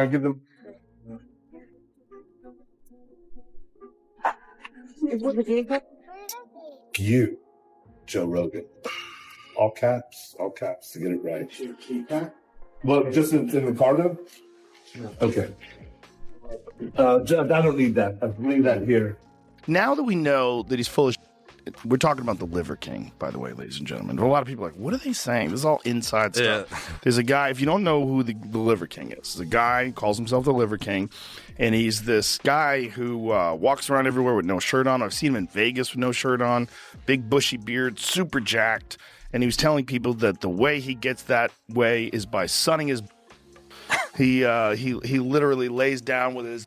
I give them. You, Joe Rogan. All caps to get it right. Well, just in the car though? Okay. I don't need that. I leave that here. Now that we know that he's full of shit, we're talking about the Liver King, by the way, ladies and gentlemen. A lot of people are like, what are they saying? This is all inside stuff. Yeah. There's a guy, if you don't know who the Liver King is, there's a guy who calls himself the Liver King, and he's this guy who walks around everywhere with no shirt on. I've seen him in Vegas with no shirt on, big bushy beard, super jacked, and he was telling people that the way he gets that way is by sunning his... He literally lays down with his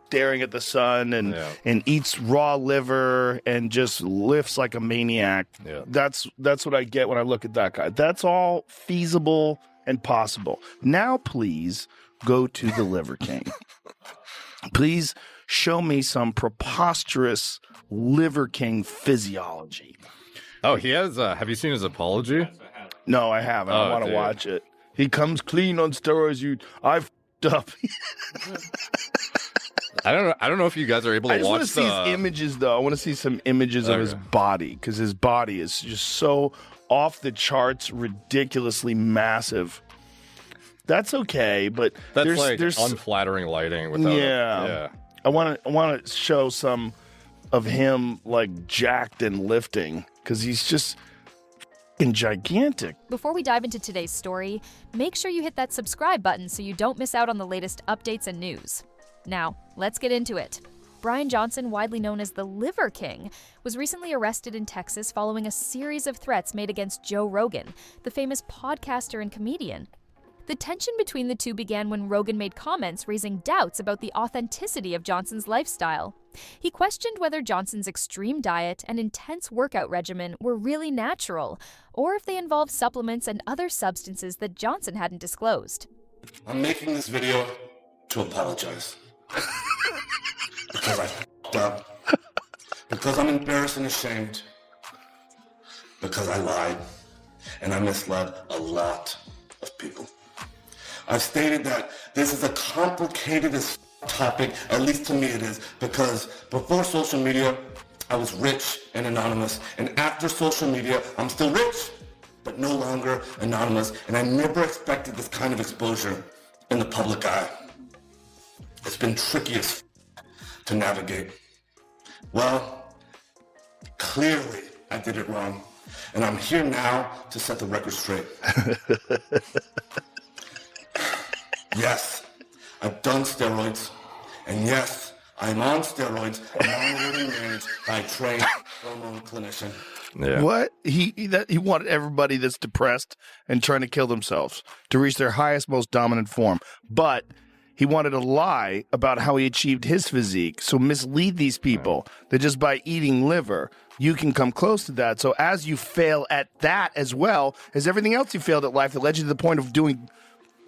staring at the sun and eats raw liver and just lifts like a maniac. Yeah. That's what I get when I look at that guy. That's all feasible and possible. Now, please go to the Liver King. Please show me some preposterous Liver King physiology. Oh, he has. Have you seen his apology? No, I haven't. I want to watch it. He comes clean on steroids. I f***ed up. I don't know if you guys are able to watch. I just want to see his images, though. I want to see some images of his body, because his body is just so off the charts, ridiculously massive. That's okay, but there's unflattering lighting. Without yeah. I want to show some of him like jacked and lifting, because he's just gigantic. Before we dive into today's story, make sure you hit that subscribe button so you don't miss out on the latest updates and news. Now, let's get into it. Brian Johnson, widely known as the Liver King, was recently arrested in Texas following a series of threats made against Joe Rogan, the famous podcaster and comedian. The tension between the two began when Rogan made comments raising doubts about the authenticity of Johnson's lifestyle. He questioned whether Johnson's extreme diet and intense workout regimen were really natural, or if they involved supplements and other substances that Johnson hadn't disclosed. I'm making this video to apologize. Because I f***ed up. Because I'm embarrassed and ashamed. Because I lied. And I misled a lot of people. I've stated that this is a complicated as topic, at least to me it is, because before social media, I was rich and anonymous. And after social media, I'm still rich, but no longer anonymous. And I never expected this kind of exposure in the public eye. It's been tricky as to navigate. Well, clearly I did it wrong. And I'm here now to set the record straight. Yes, I've done steroids. And yes, I'm on steroids, monitored and managed by a trained hormone clinician. Yeah. What? He wanted everybody that's depressed and trying to kill themselves to reach their highest, most dominant form. But he wanted to lie about how he achieved his physique, so mislead these people that just by eating liver, you can come close to that. So as you fail at that as well as everything else you failed at life that led you to the point of doing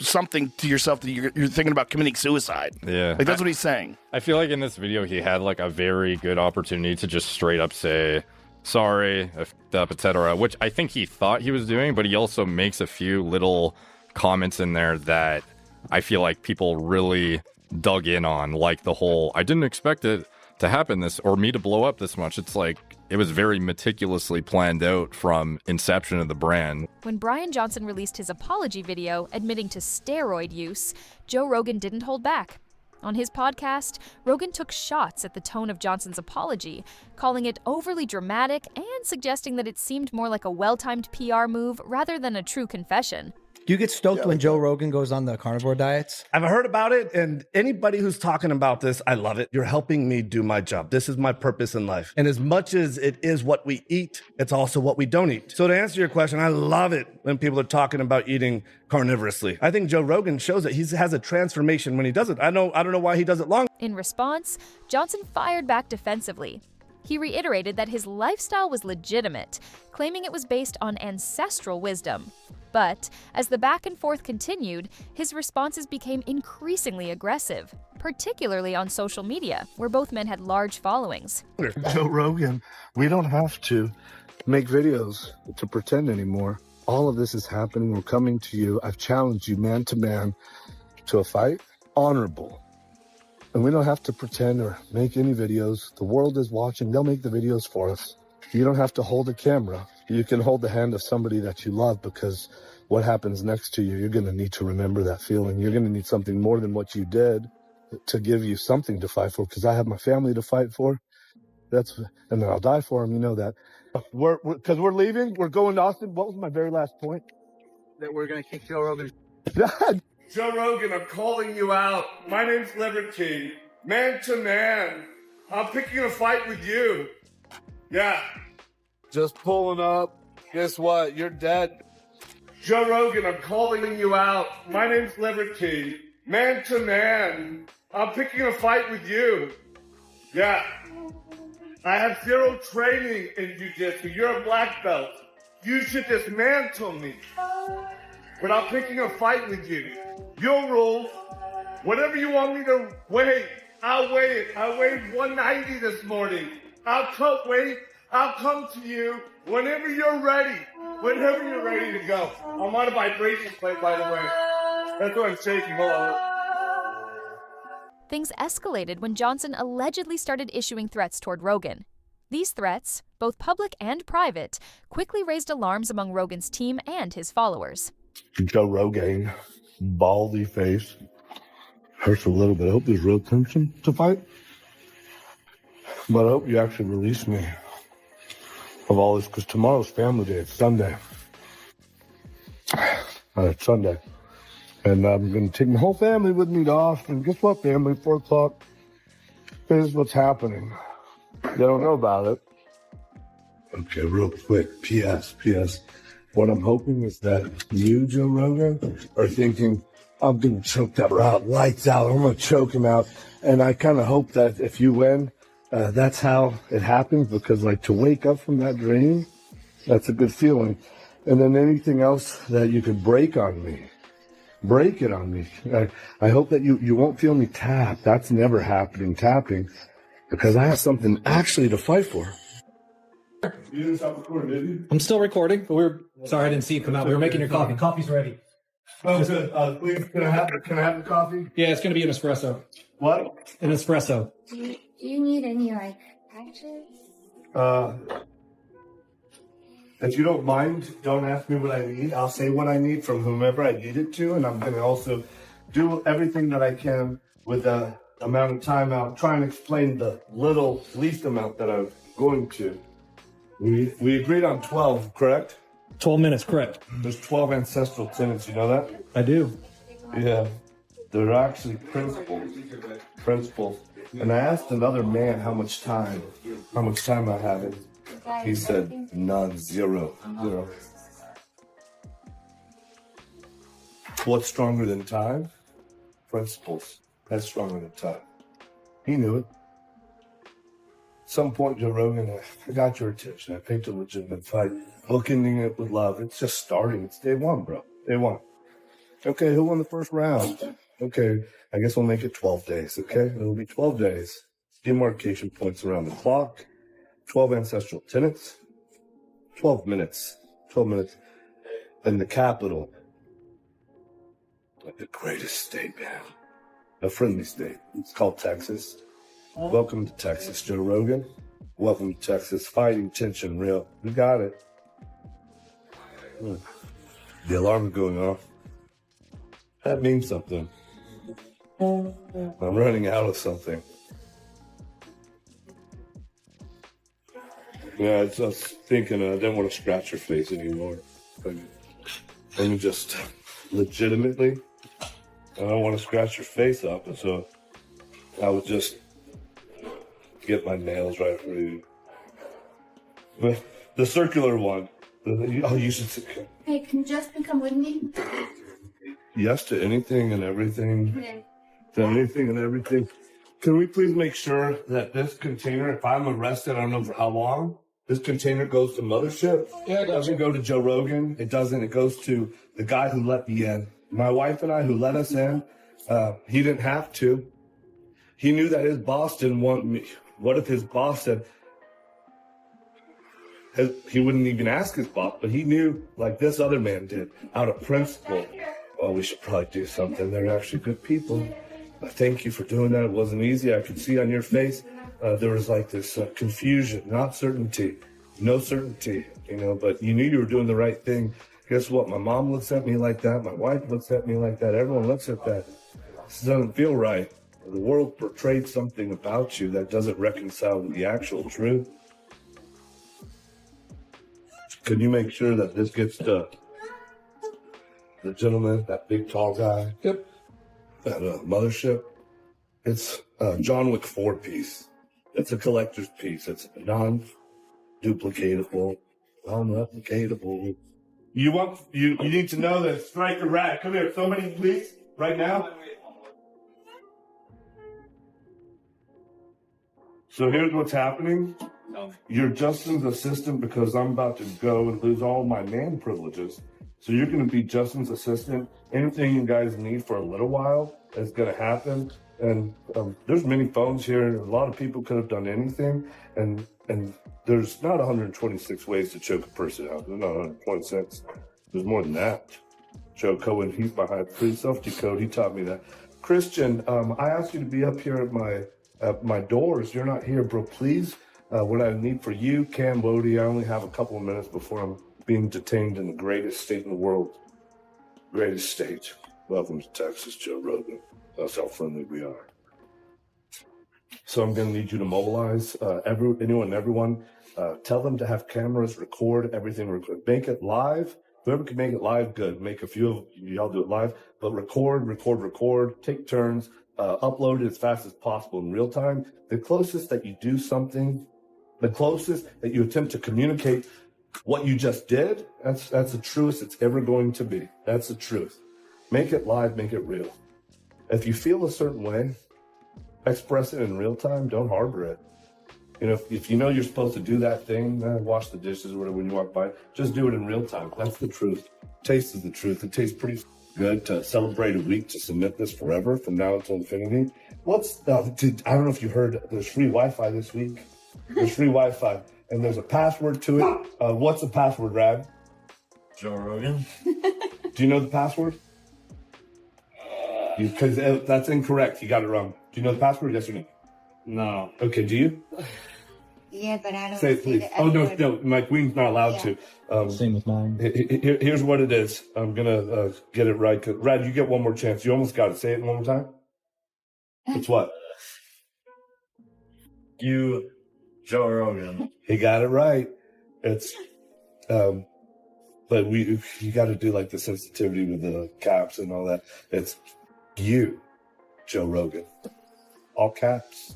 something to yourself that you're thinking about committing suicide. Yeah. Like, that's what he's saying. I feel like in this video, he had like a very good opportunity to just straight up say, sorry, I f***ed up, etc., which I think he thought he was doing, but he also makes a few little comments in there that I feel like people really dug in on, like the whole, I didn't expect it to happen this, or me to blow up this much. It's like, it was very meticulously planned out from inception of the brand. When Brian Johnson released his apology video admitting to steroid use, Joe Rogan didn't hold back. On his podcast, Rogan took shots at the tone of Johnson's apology, calling it overly dramatic and suggesting that it seemed more like a well-timed PR move rather than a true confession. Do you get stoked when Joe Rogan goes on the carnivore diets? I've heard about it, and anybody who's talking about this, I love it. You're helping me do my job. This is my purpose in life. And as much as it is what we eat, it's also what we don't eat. So to answer your question, I love it when people are talking about eating carnivorously. I think Joe Rogan shows that he has a transformation when he does it. I don't know why he does it long. In response, Johnson fired back defensively. He reiterated that his lifestyle was legitimate, claiming it was based on ancestral wisdom. But as the back and forth continued, his responses became increasingly aggressive, particularly on social media, where both men had large followings. Joe Rogan, we don't have to make videos to pretend anymore. All of this is happening. We're coming to you. I've challenged you man to man to a fight. honorable. And we don't have to pretend or make any videos. The world is watching. They'll make the videos for us. You don't have to hold a camera. You can hold the hand of somebody that you love, because what happens next to you, you're going to need to remember that feeling. You're going to need something more than what you did to give you something to fight for, because I have my family to fight for. And then I'll die for them. You know that. Because we're leaving. We're going to Austin. What was my very last point? That we're gonna kick Joe Rogan. Joe Rogan, I'm calling you out. My name's Liver King. Man to man. I'm picking a fight with you. Yeah. Just pulling up. Guess what? You're dead. Joe Rogan, I'm calling you out. My name's Liver King. Man to man. I'm picking a fight with you. Yeah. I have 0 training in jiu-jitsu. You're a black belt. You should dismantle me. But I'm picking a fight with you. Your rules. Whatever you want me to weigh, I'll weigh it. I weighed 190 this morning. I'll come to you whenever you're ready. Whenever you're ready to go. I'm on a vibration plate, by the way. That's why I'm shaking. Hold on. Things escalated when Johnson allegedly started issuing threats toward Rogan. These threats, both public and private, quickly raised alarms among Rogan's team and his followers. Joe Rogan, baldy face. Hurts a little bit. I hope there's real tension to fight. But I hope you actually release me of all this, because tomorrow's family day. It's Sunday. It's Sunday. And I'm going to take my whole family with me to Austin. Guess what, family? 4 o'clock. Here's what's happening. They don't know about it. Okay, real quick. P.S. What I'm hoping is that you, Joe Rogan, are thinking, I'm going to choke that out, lights out. I'm going to choke him out. And I kind of hope that if you win, that's how it happens. Because, like, to wake up from that dream, that's a good feeling. And then anything else that you could break on me, break it on me. I hope that you won't feel me tap. That's never happening, tapping. Because I have something actually to fight for. You didn't stop recording, did you? I'm still recording, but sorry I didn't see you come out. We were making your coffee. Coffee's ready. Oh, good. Please, can I have the coffee? Yeah, it's gonna be an espresso. What? An espresso. Do you need any, like, patches? If you don't mind, don't ask me what I need. I'll say what I need from whomever I need it to, and I'm going to also do everything that I can with the amount of time. I'll try and explain the least amount that I'm going to. We agreed on 12, correct? 12 minutes, correct. There's 12 ancestral tenets, you know that? I do. Yeah. They're actually principles. And I asked another man how much time I had. He said none, zero. What's stronger than time? Principles. That's stronger than time. He knew it. At some point, Joe Rogan, I got your attention. I picked a legitimate fight. Looking at it with love. It's just starting. It's day 1, bro. Day 1. Okay, who won the first round? Okay, I guess we'll make it 12 days, okay? It'll be 12 days. Demarcation points around the clock. 12 ancestral tenets. 12 minutes. 12 minutes. In the capital. Like the greatest state, man. A friendly state. It's called Texas. Welcome to Texas, Joe Rogan. Welcome to Texas. Fighting tension, real. You got it. The alarm's going off. That means something. I'm running out of something. Yeah, I was thinking I didn't want to scratch your face anymore. And just legitimately, I don't want to scratch your face up, and so I would just get my nails right for you. But the circular one. You should see. Hey, can Justin come with me? Yes to anything and everything. To anything and everything. Can we please make sure that this container, if I'm arrested, I don't know for how long, this container goes to Mothership? Yeah, it doesn't go to Joe Rogan. It doesn't. It goes to the guy who let me in. My wife and I, who let us in, he didn't have to. He knew that his boss didn't want me. What if his boss said, he wouldn't even ask his boss, but he knew, like this other man did, out of principle. Oh, we should probably do something. They're actually good people. I thank you for doing that. It wasn't easy. I could see on your face there was like this confusion, not certainty, no certainty, you know, but you knew you were doing the right thing. Guess what? My mom looks at me like that. My wife looks at me like that. Everyone looks at that. This doesn't feel right. The world portrayed something about you that doesn't reconcile with the actual truth. Can you make sure that this gets to the gentleman, that big tall guy? Yep. That mothership? It's John Wick 4 piece. It's a collector's piece. It's non-duplicatable, non-replicatable. You need to know that Striker Rat. Come here. Somebody, please, right now. So here's what's happening. You're Justin's assistant because I'm about to go and lose all my man privileges. So you're going to be Justin's assistant. Anything you guys need for a little while is going to happen. And there's many phones here. A lot of people could have done anything. And there's not 126 ways to choke a person out. There's not 126. There's more than that. Joe Cohen, he's my high priest, self-decode. He taught me that. Christian, I asked you to be up here at my doors. You're not here, bro. Please, what I need for you, Cam Bodie, I only have a couple of minutes before I'm being detained in the greatest state in the world. Greatest state. Welcome to Texas, Joe Rogan. That's how friendly we are. So I'm going to need you to mobilize everyone. Tell them to have cameras record everything. Make it live. Whoever can make it live, good. Make a few of y'all do it live, but record. Take turns. Upload it as fast as possible in real time. The closest that you do something, the closest that you attempt to communicate what you just did, that's the truest it's ever going to be. That's the truth. Make it live, make it real. If you feel a certain way, express it in real time. Don't harbor it. You know, if you know you're supposed to do that thing, wash the dishes or whatever when you walk by, just do it in real time. That's the truth. Taste is the truth. It tastes pretty good to celebrate a week, to submit this forever from now until infinity. I don't know if you heard, there's free Wi-Fi this week. There's free Wi-Fi, and there's a password to it. What's the password, Rad? Joe Rogan. Do you know the password? Because that's incorrect. You got it wrong. Do you know the password? Yes or no? No. Okay, do you? Yeah, but I don't Say it, please. Oh, no, my queen's not allowed to. Same with mine. Here's what it is. I'm going to get it right. Rad, you get one more chance. You almost got it. Say it one more time. It's what? You, Joe Rogan. He got it right. It's, but you got to do like the sensitivity with the caps and all that. It's you, Joe Rogan. All caps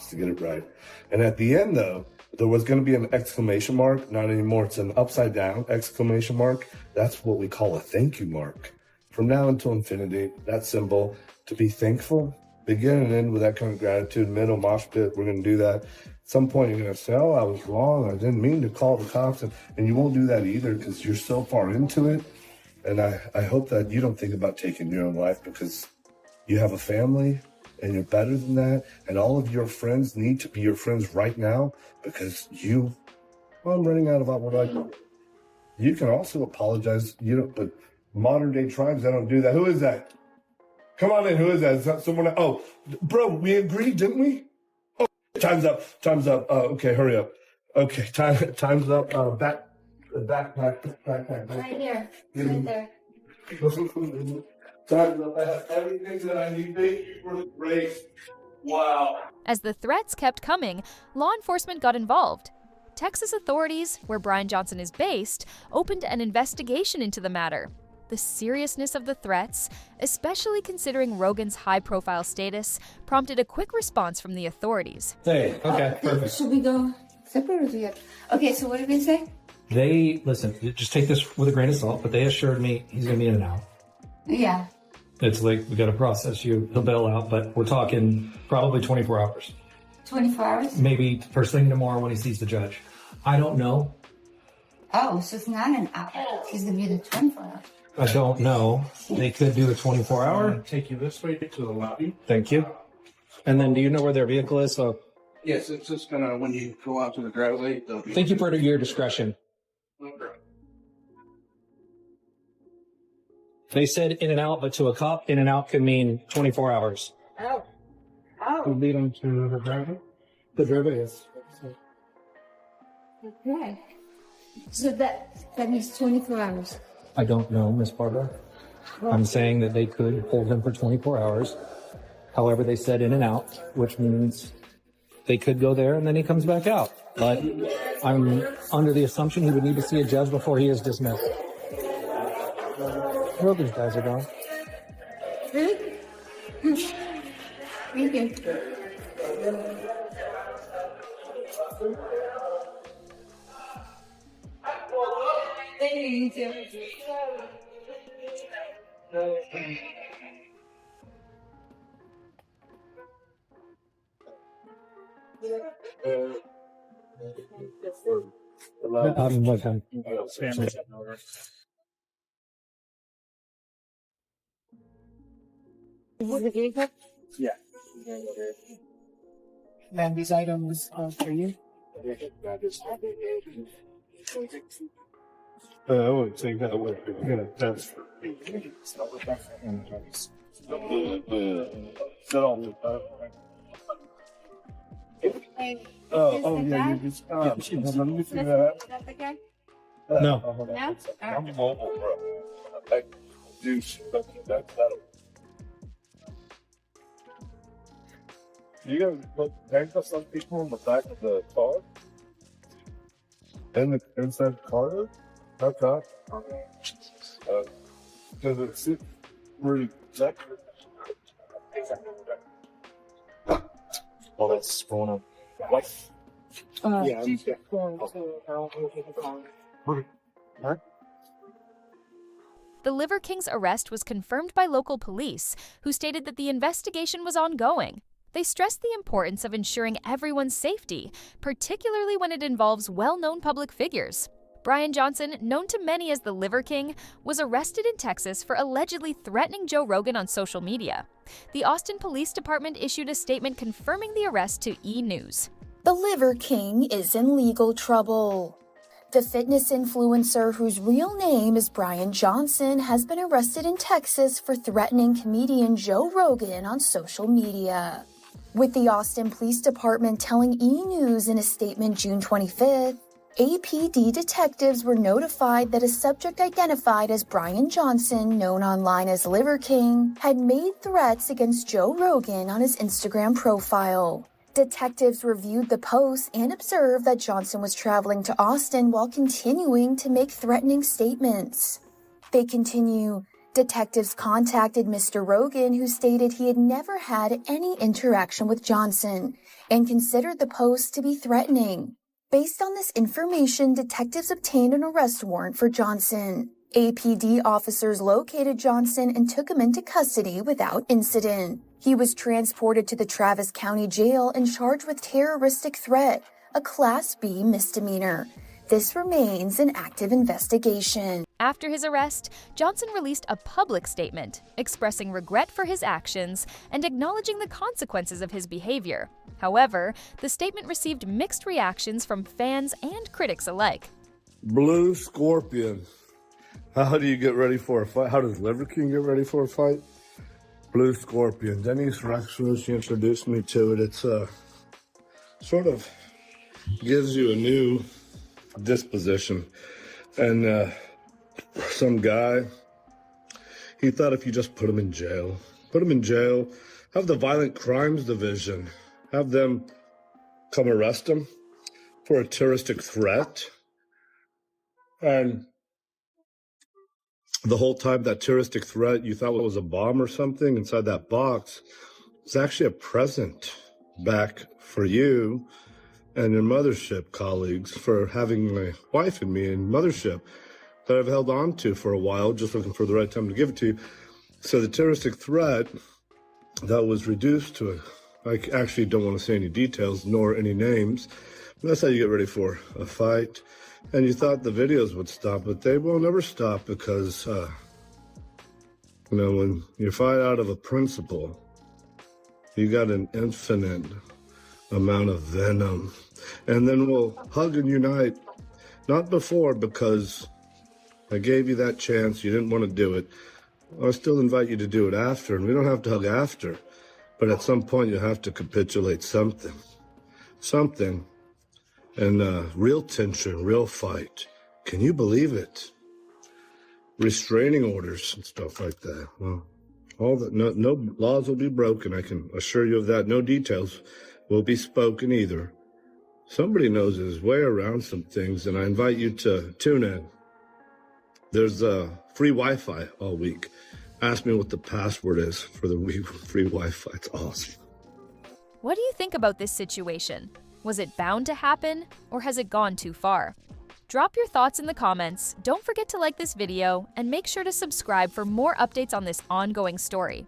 to get it right. And at the end, though, there was going to be an exclamation mark. Not anymore. It's an upside down exclamation mark. That's what we call a thank you mark. From now until infinity, that symbol, to be thankful, begin and end with that kind of gratitude. Middle mosh pit, we're going to do that. At some point, you're going to say, oh, I was wrong. I didn't mean to call the cops. And you won't do that either because you're so far into it. And I hope that you don't think about taking your own life because you have a family. And you're better than that. And all of your friends need to be your friends right now because I'm running out of what I do. You can also apologize. But modern day tribes, they don't do that. Who is that? Come on in. Who is that? Is that someone? Oh, bro, we agreed, didn't we? Oh, time's up. Okay, hurry up. Okay, time's up. Backpack. Right here. Right there. I have everything that I need. Thank you for the grace. Wow. As the threats kept coming, law enforcement got involved. Texas authorities, where Brian Johnson is based, opened an investigation into the matter. The seriousness of the threats, especially considering Rogan's high-profile status, prompted a quick response from the authorities. Hey, okay, perfect. Should we go separate or together? Okay, so what did they say? Listen, just take this with a grain of salt, but they assured me he's going to be in and out. Yeah. It's like, we got to process you. He'll bail out, but we're talking probably 24 hours. 24 hours? Maybe first thing tomorrow when he sees the judge. I don't know. Oh, so it's not an hour. He's going to be the 24 hours. I don't know. They could do a 24-hour. Take you this way to the lobby. Thank you. And then do you know where their vehicle is? So Yes, it's just gonna, when you go out to the driveway, they'll be. thank you for your discretion. They said in and out, but to a cop, in and out could mean 24 hours. You lead them to the driver? The driver is. Okay. So that means 24 hours. I don't know, Miss Barbara. I'm saying that they could hold him for 24 hours. However, they said in and out, which means they could go there and then he comes back out. But I'm under the assumption he would need to see a judge before he is dismissed. Where these guys are going? Really? Thank you. Thank you. What time? Yeah. And these items are for you? I would take that with me. That's yeah, you just let me see that. That's okay? No. Yeah? I'm mobile, bro. I do that's that. You guys put handcuffs on people in the back of the car? In the inside the car? Okay. Does it sit really exactly? Well, that's going on. What? Yeah. She's going to The Liver King's arrest was confirmed by local police, who stated that the investigation was ongoing. They stressed the importance of ensuring everyone's safety, particularly when it involves well-known public figures. Brian Johnson, known to many as the Liver King, was arrested in Texas for allegedly threatening Joe Rogan on social media. The Austin Police Department issued a statement confirming the arrest to E! News. The Liver King is in legal trouble. The fitness influencer, whose real name is Brian Johnson, has been arrested in Texas for threatening comedian Joe Rogan on social media. With the Austin Police Department telling E! News in a statement June 25th, APD detectives were notified that a subject identified as Brian Johnson, known online as Liver King, had made threats against Joe Rogan on his Instagram profile. Detectives reviewed the post and observed that Johnson was traveling to Austin while continuing to make threatening statements. They continue, detectives contacted Mr. Rogan, who stated he had never had any interaction with Johnson and considered the post to be threatening. Based on this information, detectives obtained an arrest warrant for Johnson. APD officers located Johnson and took him into custody without incident. He was transported to the Travis County Jail and charged with terroristic threat, a Class B misdemeanor. This remains an active investigation. After his arrest, Johnson released a public statement expressing regret for his actions and acknowledging the consequences of his behavior. However, the statement received mixed reactions from fans and critics alike. Blue Scorpion. How do you get ready for a fight? How does Liver King get ready for a fight? Blue Scorpion. Denise Rexler, she introduced me to it. It's sort of gives you a new disposition. And some guy, he thought if you just put him in jail, have the Violent Crimes Division, have them come arrest him for a terroristic threat. And the whole time that terroristic threat you thought it was a bomb or something inside that box, it's actually a present back for you and your mothership colleagues for having my wife and me in mothership that I've held on to for a while, just looking for the right time to give it to you. So the terroristic threat that was reduced to I actually don't want to say any details nor any names. But that's how you get ready for a fight. And you thought the videos would stop, but they will never stop because, when you fight out of a principle, you got an infinite amount of venom. And then we'll hug and unite. Not before, because I gave you that chance. You didn't want to do it. I'll still invite you to do it after, and we don't have to hug after. But at some point, you have to capitulate something. Something. And real tension, real fight. Can you believe it? Restraining orders and stuff like that. Well, all that, no laws will be broken, I can assure you of that. No details will be spoken either. Somebody knows his way around some things, and I invite you to tune in. There's free Wi-Fi all week. Ask me what the password is for the week with free Wi-Fi. It's awesome. What do you think about this situation? Was it bound to happen, or has it gone too far? Drop your thoughts in the comments, don't forget to like this video, and make sure to subscribe for more updates on this ongoing story.